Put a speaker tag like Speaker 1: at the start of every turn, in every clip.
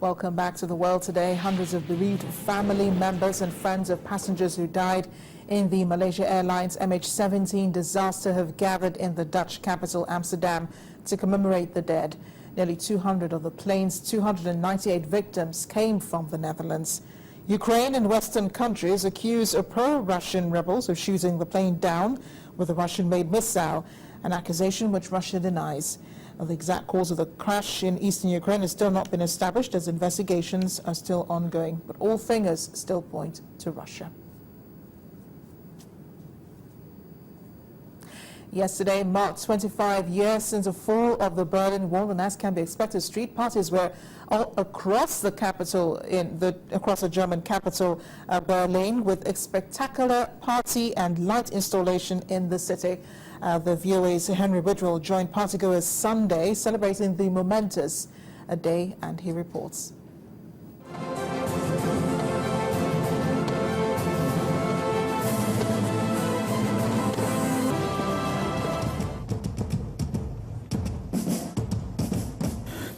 Speaker 1: Welcome back to the world today. Hundreds of bereaved family members and friends of passengers who died in the Malaysia Airlines MH17 disaster have gathered in the Dutch capital Amsterdam to commemorate the dead. Nearly 200 of the plane's 298 victims came from the Netherlands. Ukraine and Western countries accuse pro-Russian rebels of shooting the plane down with a Russian-made missile, an accusation which Russia denies. The exact cause of the crash in eastern Ukraine has still not been established as investigations are still ongoing, but all fingers still point to Russia. Yesterday marked 25 years since the fall of the Berlin Wall, and as can be expected, street parties were all across the capital, across the German capital, Berlin, with a spectacular party and light installation in the city. The VOA's Henry Widrell joined partygoers Sunday, celebrating the momentous day, and he reports.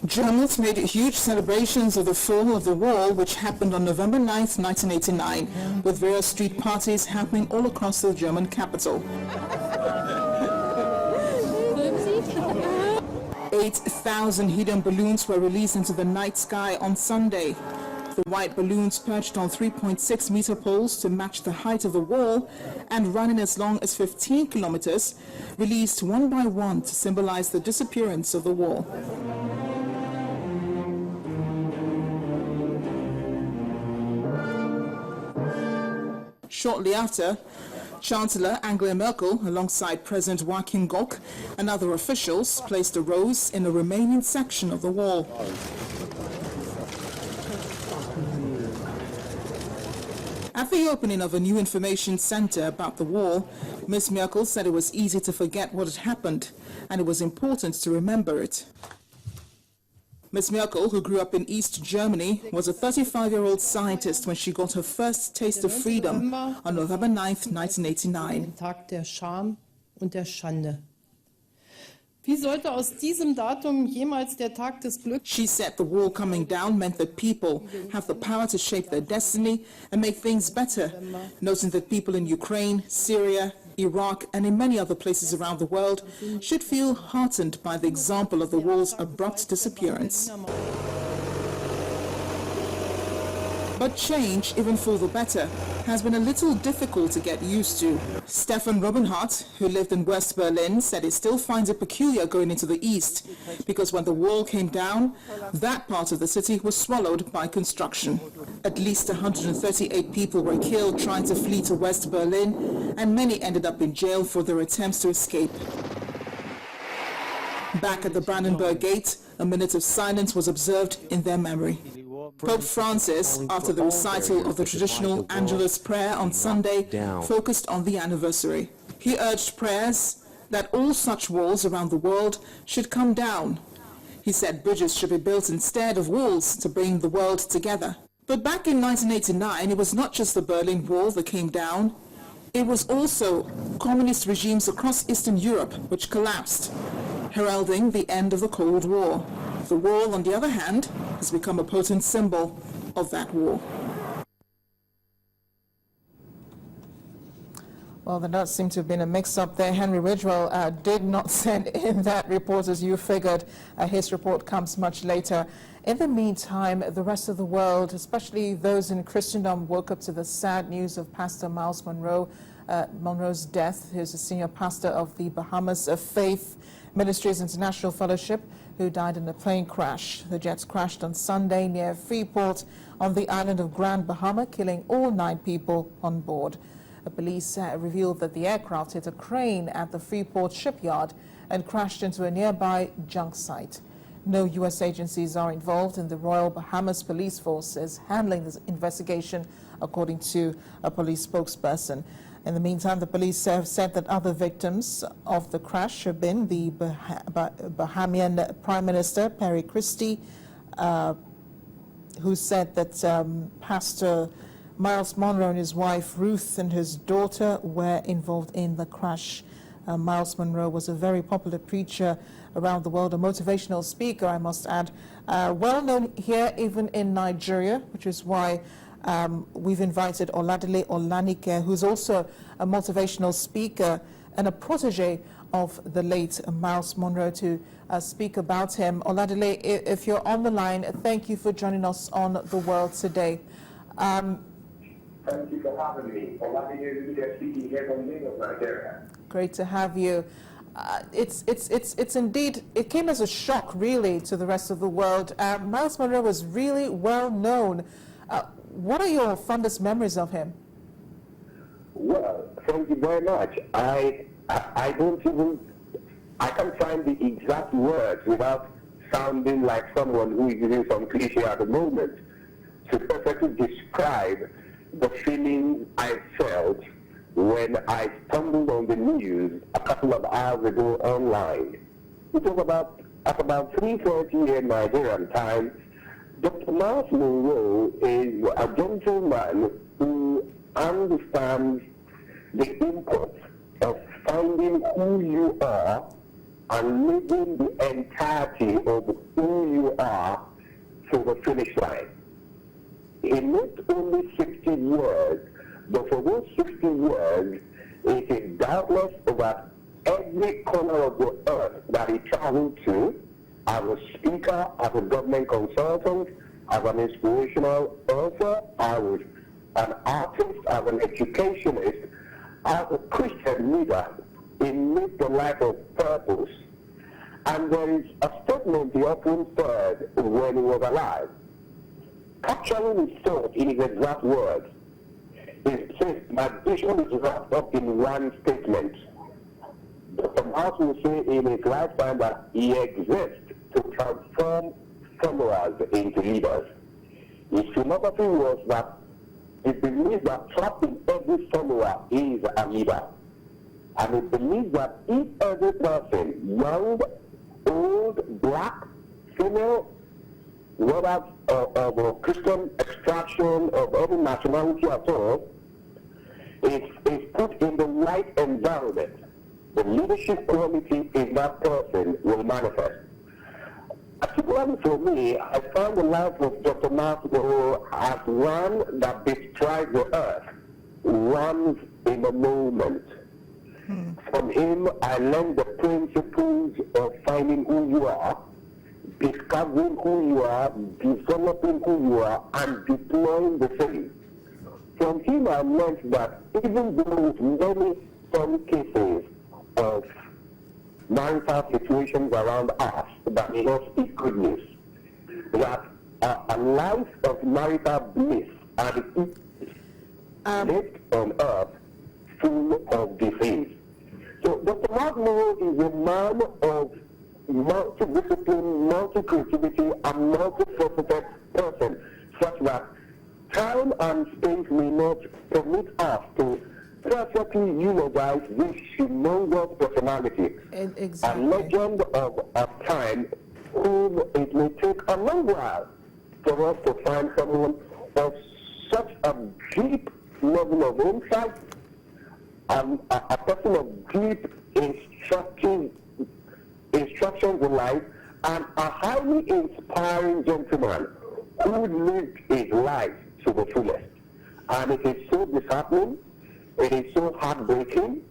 Speaker 1: Germans made huge celebrations of the fall of the wall, which happened on November 9th, 1989, with various street parties happening all across the German capital. 8,000 helium balloons were released into the night sky on Sunday. The white balloons perched on 3.6-meter poles to match the height of the wall and running as long as 15 kilometers, released one by one to symbolize the disappearance of the wall. Shortly after, Chancellor Angela Merkel, alongside President Joachim Gauck and other officials, placed a rose in the remaining section of the wall. At the opening of a new information center about the wall, Ms. Merkel said it was easy to forget what had happened, and it was important to remember it. Ms. Merkel, who grew up in East Germany, was a 35-year-old scientist when she got her first taste of freedom on November 9th, 1989.
Speaker 2: Tag der Scham und der Schande. Wie sollte aus diesem Datum jemals der Tag des Glücks?
Speaker 1: She said the wall coming down meant that people have the power to shape their destiny and make things better, noting that people in Ukraine, Syria, Iraq, and in many other places around the world should feel heartened by the example of the wall's abrupt disappearance. But change, even for the better, has been a little difficult to get used to. Stefan Robinhardt, who lived in West Berlin, said he still finds it peculiar going into the east, because when the wall came down, that part of the city was swallowed by construction. At least 138 people were killed trying to flee to West Berlin, and many ended up in jail for their attempts to escape. Back at the Brandenburg Gate, a minute of silence was observed in their memory. Pope Francis, after the recital of the traditional Angelus prayer on Sunday, focused on the anniversary. He urged prayers that all such walls around the world should come down. He said bridges should be built instead of walls to bring the world together. But back in 1989, it was not just the Berlin Wall that came down. It was also communist regimes across Eastern Europe which collapsed, heralding the end of the Cold War. The wall, on the other hand, has become a potent symbol of that war. Well, there does seem to have been a mix-up there. Henry Widrell did not send in that report, as you figured. His report comes much later. In the meantime, the rest of the world, especially those in Christendom, woke up to the sad news of Pastor Myles Munroe, Munroe's death. He was a senior pastor of the Bahamas Faith Ministries International Fellowship, who died in a plane crash. The jets crashed on Sunday near Freeport on the island of Grand Bahama, killing all 9 people on board. Police revealed that the aircraft hit a crane at the Freeport shipyard and crashed into a nearby junk site. No U.S. agencies are involved, and the Royal Bahamas Police Force is handling this investigation, according to a police spokesperson. In the meantime, the police have said that other victims of the crash have been the Bahamian Prime Minister, Perry Christie, who said that Pastor Myles Munroe and his wife Ruth and his daughter were involved in the crash. Myles Munroe was a very popular preacher around the world, a motivational speaker, I must add, well known here even in Nigeria, which is why we've invited Oladile Olanike, who's also a motivational speaker and a protege of the late Myles Munroe, to speak about him. Oladile, if you're on the line, thank you for joining us on The World Today.
Speaker 3: Thank you for having me. Oladile speaking here from Lagos, Nigeria.
Speaker 1: Great to have you. It's indeed, it came as a shock, really, to the rest of the world. Myles Munroe was really well known. What are your fondest memories of him?
Speaker 3: Well, thank you very much. I can't find the exact words without sounding like someone who is using some cliche at the moment to perfectly describe the feeling I felt when I stumbled on the news a couple of hours ago online. It was at about 3:30 in Nigerian time. Dr. Myles Munroe is a gentleman who understands the import of finding who you are and living the entirety of who you are to the finish line. In not only 60 years, but for those 60 years, it is doubtless about every corner of the earth that he traveled to, as a speaker, as a government consultant, as an inspirational author, as an artist, as an educationist, as a Christian leader. He lived a life of purpose. And there is a statement he often said when he was alive, capturing his thought in his exact words. He says, my vision is wrapped up in one statement. Dr. Myles will say in his lifetime that he exists to transform followers into leaders. His philosophy was that he believed that trapped in every follower is a leader. And he believed that if every person, young, old, black, female, whether of a Christian extraction, of any nationality at all, is put in the right environment, the leadership quality in that person will manifest. Particularly for me, I found the life of Dr. Myles Munroe as one that describes the earth, runs in a moment. From him, I learned the principles of finding who you are, discovering who you are, developing who you are, and deploying the same. From him, I learned that even though with many some cases of marital situations around us that may not speak good news, that a life of marital bliss and lived on earth full of disease. So Dr. Myles Munroe is a man of multi-discipline, multi-creativity, and multi-faceted person, such that time and space may not permit us to perfectly eulogize this humongous personality.
Speaker 1: Exactly.
Speaker 3: A legend of a time whom it may take a long while for us to find someone of such a deep level of insight, a person of deep instructions in life, and a highly inspiring gentleman who lived his life to the fullest. And it is so disheartening, it is so heartbreaking,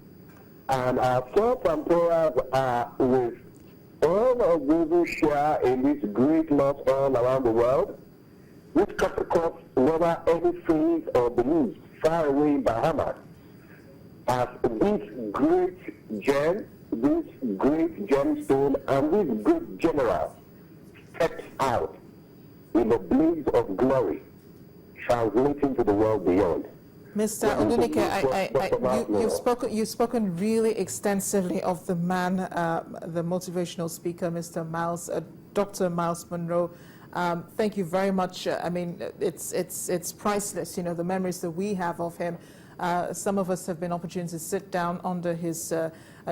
Speaker 3: and our thoughts and prayers are with all of those who share in this great loss all around the world, which cuts across whether any faith or belief far away in Bahamas, as this great gem, this great gemstone, and this great general steps out in a blaze of glory, translating to the world beyond.
Speaker 1: Mr. Odunike, you've spoken really extensively of the man, the motivational speaker, Mr. Myles, Dr. Myles Munroe. Thank you very much. I mean, it's priceless, you know, the memories that we have of him. Some of us have been opportunity to sit down under his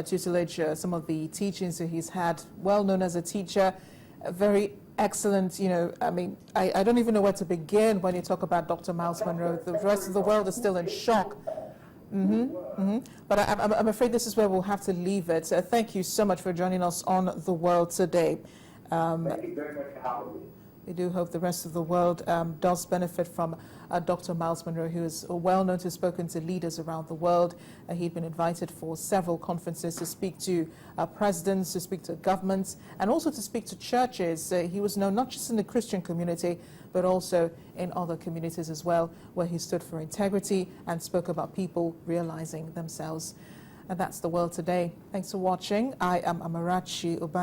Speaker 1: tutelage, some of the teachings that he's had, well known as a teacher, very excellent, you know, I mean, I don't even know where to begin when you talk about Dr. Myles Munroe. The rest of the world is still in shock. But I'm afraid this is where we'll have to leave it. Thank you so much for joining us on The World today.
Speaker 3: Thank you very much for having me.
Speaker 1: We do hope the rest of the world does benefit from Dr. Myles Munroe, who is well known to have spoken to leaders around the world. He'd been invited for several conferences to speak to presidents, to speak to governments, and also to speak to churches. He was known not just in the Christian community, but also in other communities as well, where he stood for integrity and spoke about people realizing themselves. And that's The World today. Thanks for watching. I am Amarachi Uba.